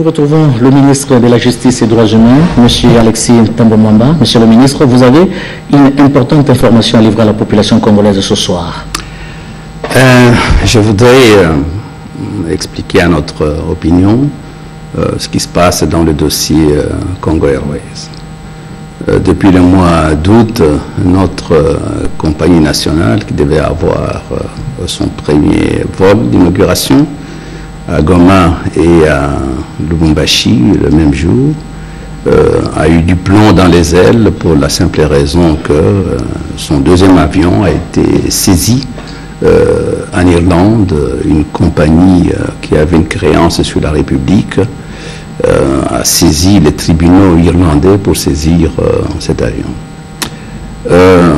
Nous retrouvons le ministre de la Justice et des Droits humains, M. Alexis Thambwe-Mwamba. Monsieur le ministre, vous avez une importante information à livrer à la population congolaise ce soir. Je voudrais expliquer à notre opinion ce qui se passe dans le dossier Congo Airways. Depuis le mois d'août, notre compagnie nationale, qui devait avoir son premier vol d'inauguration à Goma et à Lubumbashi le même jour, a eu du plomb dans les ailes pour la simple raison que son deuxième avion a été saisi en Irlande. Une compagnie qui avait une créance sur la République a saisi les tribunaux irlandais pour saisir cet avion.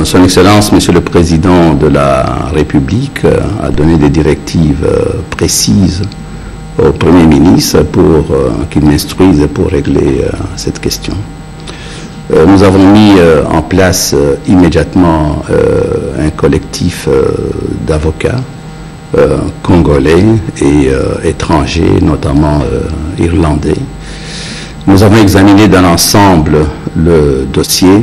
Son Excellence, Monsieur le Président de la République, a donné des directives précises au Premier ministre pour qu'il m'instruise pour régler cette question. Nous avons mis en place immédiatement un collectif d'avocats congolais et étrangers, notamment irlandais. Nous avons examiné dans l'ensemble le dossier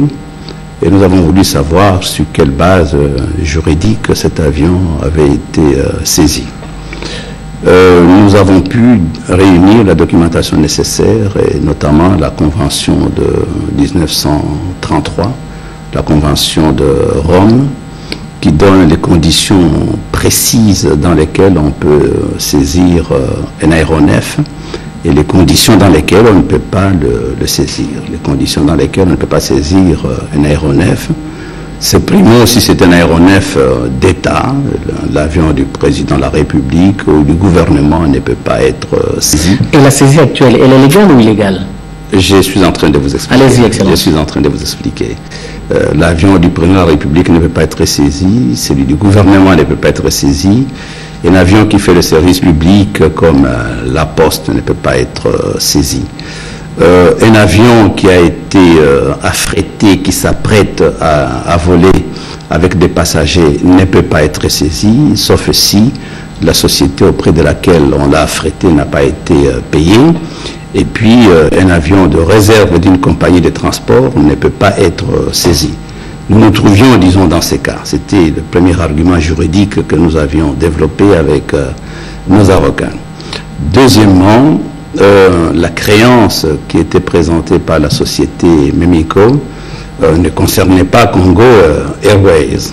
et nous avons voulu savoir sur quelle base juridique cet avion avait été saisi. Nous avons pu réunir la documentation nécessaire et notamment la convention de 1933, la convention de Rome, qui donne les conditions précises dans lesquelles on peut saisir un aéronef et les conditions dans lesquelles on ne peut pas le saisir. Les conditions dans lesquelles on ne peut pas saisir un aéronef, c'est primo si c'est un aéronef d'État, l'avion du président de la République ou du gouvernement ne peut pas être saisi. Et la saisie actuelle, elle est légale ou illégale? Je suis en train de vous expliquer. Allez-y, Excellence. Je suis en train de vous expliquer. L'avion du président de la République ne peut pas être saisi, celui du gouvernement ne peut pas être saisi. Un avion qui fait le service public comme la Poste ne peut pas être saisi. Un avion qui a été affrété, qui s'apprête à voler avec des passagers ne peut pas être saisi, sauf si la société auprès de laquelle on l'a affrété n'a pas été payée. Et puis, un avion de réserve d'une compagnie de transport ne peut pas être saisi. Nous nous trouvions, disons, dans ces cas. C'était le premier argument juridique que nous avions développé avec nos avocats. Deuxièmement, la créance qui était présentée par la société Memico ne concernait pas Congo Airways.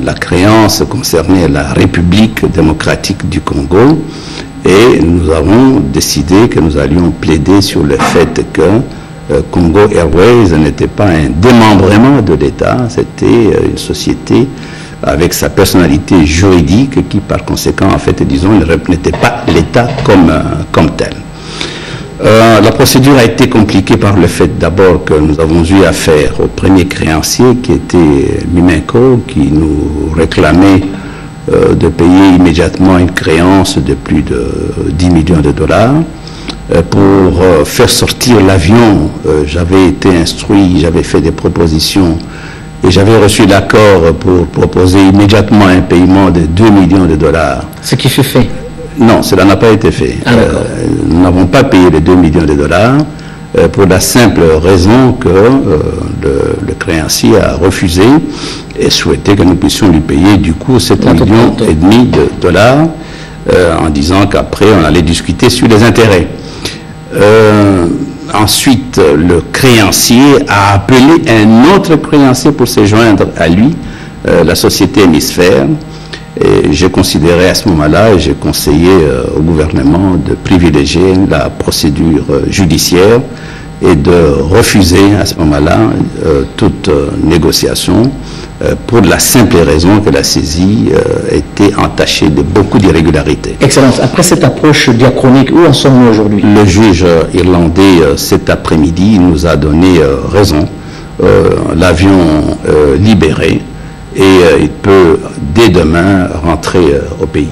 La créance concernait la République démocratique du Congo et nous avons décidé que nous allions plaider sur le fait que Congo Airways n'était pas un démembrement de l'État, c'était une société avec sa personnalité juridique qui, par conséquent, en fait, disons, n'était pas l'État comme tel. La procédure a été compliquée par le fait d'abord que nous avons eu affaire au premier créancier qui était Mimenco, qui nous réclamait de payer immédiatement une créance de plus de 10 millions de dollars. Pour faire sortir l'avion, j'avais été instruit, j'avais fait des propositions et j'avais reçu l'accord pour proposer immédiatement un paiement de 2 millions de dollars. Ce qui fut fait? Non, cela n'a pas été fait. Nous n'avons pas payé les 2 millions de dollars pour la simple raison que le créancier a refusé et souhaitait que nous puissions lui payer du coup 7,5 millions de dollars en disant qu'après on allait discuter sur les intérêts. Ensuite, le créancier a appelé un autre créancier pour se joindre à lui, la société Hémisphère. Et j'ai considéré à ce moment-là, et j'ai conseillé au gouvernement de privilégier la procédure judiciaire et de refuser à ce moment-là toute négociation pour la simple raison que la saisie était entachée de beaucoup d'irrégularités. Excellence, après cette approche diachronique, où en sommes-nous aujourd'hui? Le juge irlandais, cet après-midi, nous a donné raison. L'avion libéré et il peut dès demain rentrer au pays.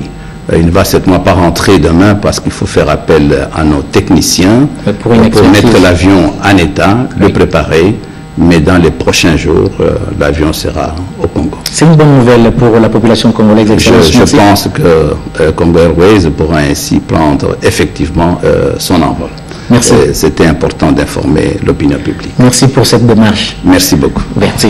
Il ne va certainement pas rentrer demain parce qu'il faut faire appel à nos techniciens pour mettre l'avion en état, le préparer, mais dans les prochains jours, l'avion sera au Congo. C'est une bonne nouvelle pour la population congolaise. Je pense que Congo Airways pourra ainsi prendre effectivement son envol. Merci. C'était important d'informer l'opinion publique. Merci pour cette démarche. Merci beaucoup. Merci.